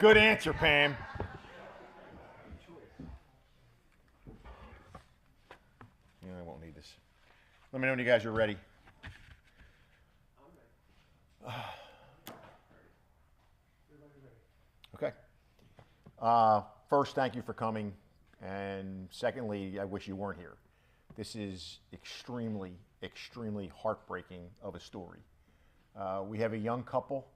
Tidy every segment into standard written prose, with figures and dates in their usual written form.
Good answer, Pam. Yeah, I won't need this. Let me know when you guys are ready. Okay. First, thank you for coming. And secondly, I wish you weren't here. This is extremely, extremely heartbreaking of a story. We have a young couple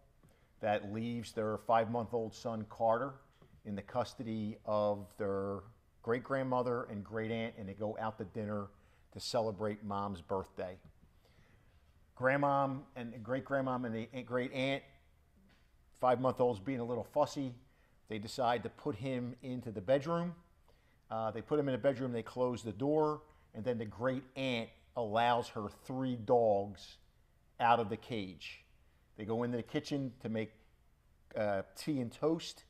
that leaves their 5-month-old son, Carter, in the custody of their great-grandmother and great-aunt, and they go out to dinner to celebrate Mom's birthday. Grandmom and great-grandmom and the great-aunt, 5-month-old's being a little fussy. They decide to put him into the bedroom. They put him in the bedroom, they close the door, and then the great-aunt allows her 3 dogs out of the cage. They go into the kitchen to make tea and toast,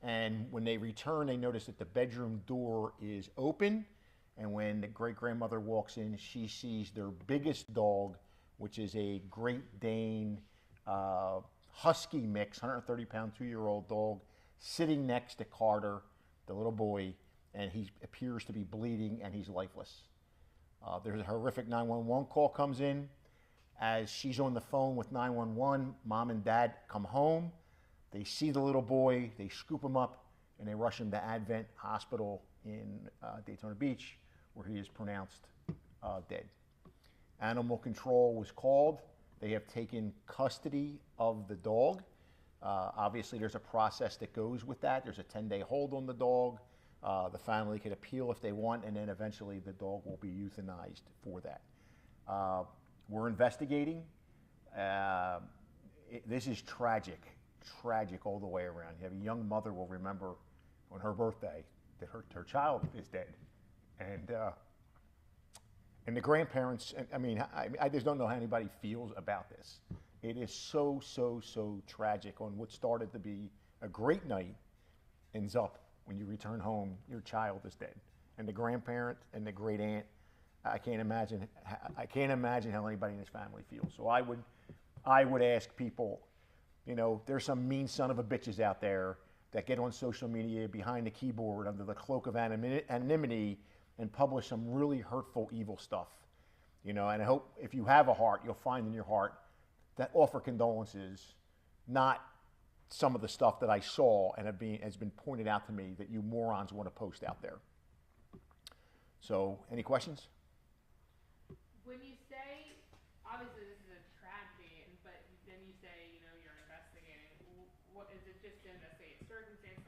and when they return, they notice that the bedroom door is open, and when the great-grandmother walks in, she sees their biggest dog, which is a Great Dane husky mix, 130-pound, 2-year-old dog, sitting next to Carter, the little boy, and he appears to be bleeding and he's lifeless. There's a horrific 911 call comes in. As she's on the phone with 911, Mom and Dad come home. They see the little boy, they scoop him up, and they rush him to Advent Hospital in Daytona Beach, where he is pronounced dead. Animal control was called. They have taken custody of the dog. Obviously, there's a process that goes with that. There's a 10-day hold on the dog. The family can appeal if they want, and then eventually the dog will be euthanized for that. We're investigating. This is tragic all the way around. You have a young mother will remember on her birthday that her child is dead. And the grandparents, I mean, I just don't know how anybody feels about this. It is so, so, so tragic on what started to be a great night ends up when you return home, your child is dead. And the grandparent and the great aunt, I can't imagine how anybody in this family feels. So I would ask people, you know, there's some mean son of a bitches out there that get on social media behind the keyboard under the cloak of anonymity and publish some really hurtful, evil stuff. You know, and I hope if you have a heart, you'll find in your heart that offer condolences, not some of the stuff that I saw and has been pointed out to me that you morons want to post out there. So, any questions? When you say, obviously this is a tragedy, but then you say, you know, you're investigating. What is it? Just to investigate circumstance?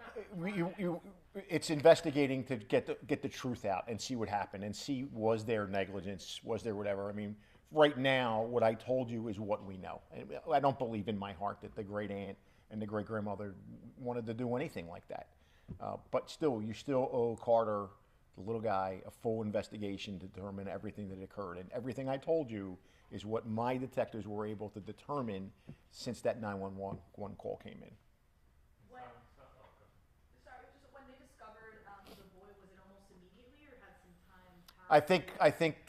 It's investigating to get the truth out and see what happened and see was there negligence, was there whatever. I mean, right now, what I told you is what we know. I don't believe in my heart that the great aunt and the great grandmother wanted to do anything like that. But still, you still owe Carter, the little guy, a full investigation to determine everything that occurred. And everything I told you is what my detectives were able to determine since that 911 call came in. When they discovered the boy, was it almost immediately or had some time? I think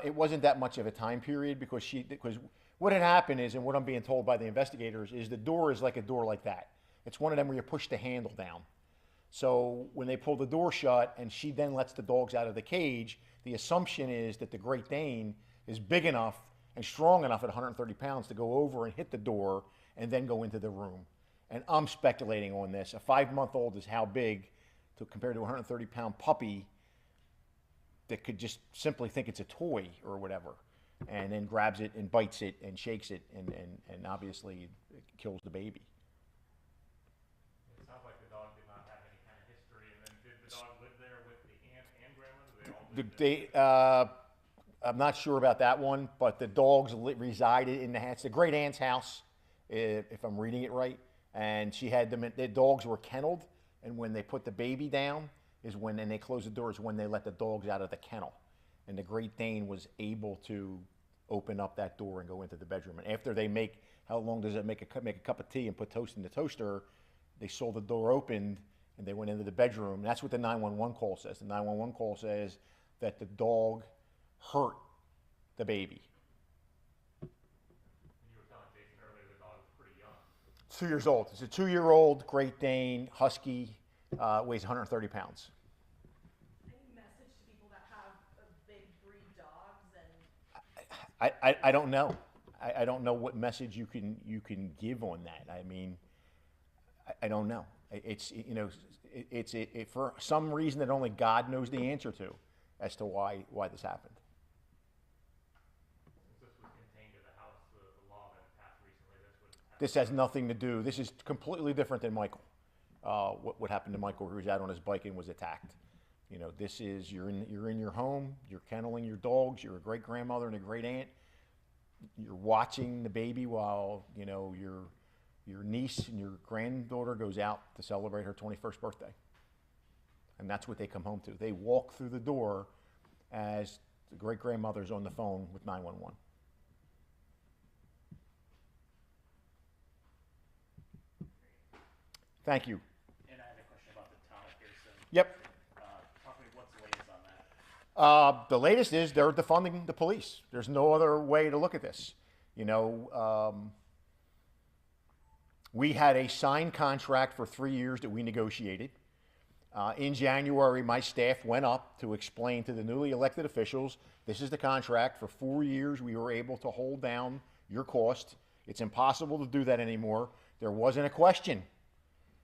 it wasn't that much of a time period because what had happened is, and what I'm being told by the investigators, is the door is like a door like that. It's one of them where you push the handle down. So when they pull the door shut and she then lets the dogs out of the cage, the assumption is that the Great Dane is big enough and strong enough at 130 pounds to go over and hit the door and then go into the room. And I'm speculating on this. A 5-month-old is how big compared to a 130-pound puppy that could just simply think it's a toy or whatever, and then grabs it and bites it and shakes it and obviously it kills the baby. It sounds like the dog did not have any kind of history. And then did the dog live there with the aunt and grandmother? They all lived there? I'm not sure about that one, but the dogs resided in the house. It's the great aunt's house, if I'm reading it right. And she had them. The dogs were kenneled, and when they put the baby down and they closed the door is when they let the dogs out of the kennel. And the Great Dane was able to open up that door and go into the bedroom. And after they how long does it make a cup of tea and put toast in the toaster? They saw the door opened and they went into the bedroom. That's what the 911 call says. The 911 call says that the dog hurt the baby. You were telling Jason earlier the dog was pretty young. 2 years old. It's a 2-year-old Great Dane Husky, weighs 130 pounds. Any message to people that have big breed dogs and I don't know. I don't know what message you can give on that. I mean, I don't know. It's it's for some reason that only God knows the answer to, as to why this happened. Since this was contained in the house, the law that passed recently, This has nothing to do. This is completely different than Michael. What happened to Michael, who was out on his bike and was attacked. This is you're in your home. You're kenneling your dogs. You're a great grandmother and a great aunt. You're watching the baby while your niece and your granddaughter goes out to celebrate her 21st birthday. And that's what they come home to. They walk through the door as the great grandmother's on the phone with 911. Thank you. And I had a question about the town of Pearson. Yep. Talk to me, what's the latest on that? The latest is they're defunding the police. There's no other way to look at this. We had a signed contract for 3 years that we negotiated. In January, my staff went up to explain to the newly elected officials, this is the contract. For 4 years, we were able to hold down your cost. It's impossible to do that anymore. There wasn't a question.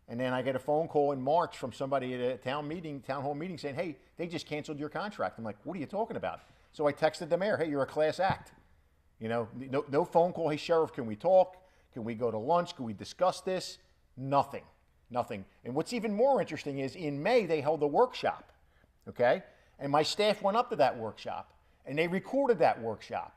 And then I get a phone call in March from somebody at a town hall meeting saying, hey, they just canceled your contract. I'm like, what are you talking about? So I texted the mayor, hey, you're a class act. No phone call, hey, Sheriff, can we talk? Can we go to lunch? Can we discuss this? Nothing. And what's even more interesting is in May, they held a workshop, okay? And my staff went up to that workshop, and they recorded that workshop.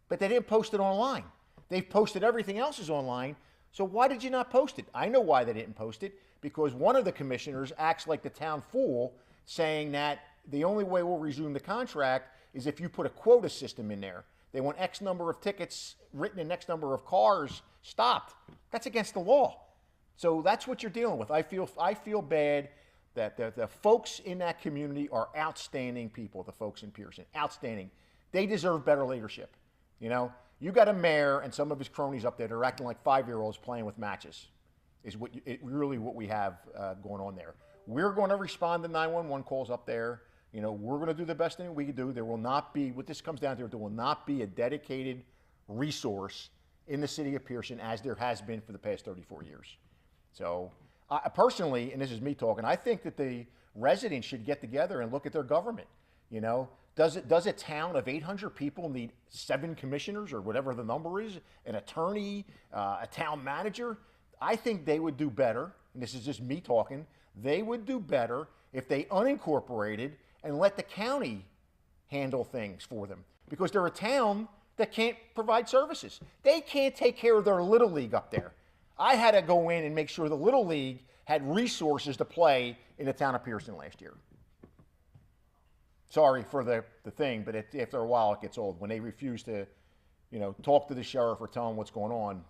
But they didn't post it online. They've posted everything else is online. So why did you not post it? I know why they didn't post it, because one of the commissioners acts like the town fool, saying that the only way we'll resume the contract is if you put a quota system in there. They want X number of tickets written and X number of cars stopped. That's against the law. So that's what you're dealing with. I feel bad that the folks in that community are outstanding people, the folks in Pearson, outstanding. They deserve better leadership. You got a mayor and some of his cronies up there that are acting like 5-year-olds playing with matches, is really what we have going on there. We're going to respond to 911 calls up there. We're going to do the best thing we can do. There will not be, what this comes down to, there will not be a dedicated resource in the city of Pearson as there has been for the past 34 years. So I personally, and this is me talking, I think that the residents should get together and look at their government. Does a town of 800 people need 7 commissioners or whatever the number is, an attorney, a town manager? I think they would do better, and this is just me talking, they would do better if they unincorporated and let the county handle things for them, because they're a town that can't provide services. They can't take care of their Little League up there. I had to go in and make sure the Little League had resources to play in the town of Pearson last year. Sorry for the thing, but after a while it gets old. When they refuse to, talk to the sheriff or tell them what's going on.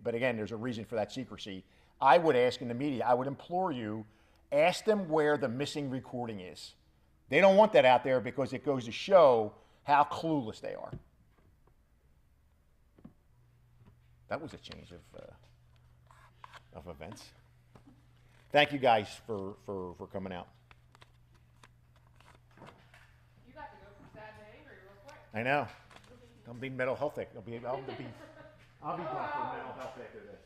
But again, there's a reason for that secrecy. I would ask in the media, I would implore you, ask them where the missing recording is. They don't want that out there because it goes to show how clueless they are. That was a change of events. Thank you guys for coming out. You got to go from sad to angry real quick. I know. I'll be mental health. I'll be done for mental health after this.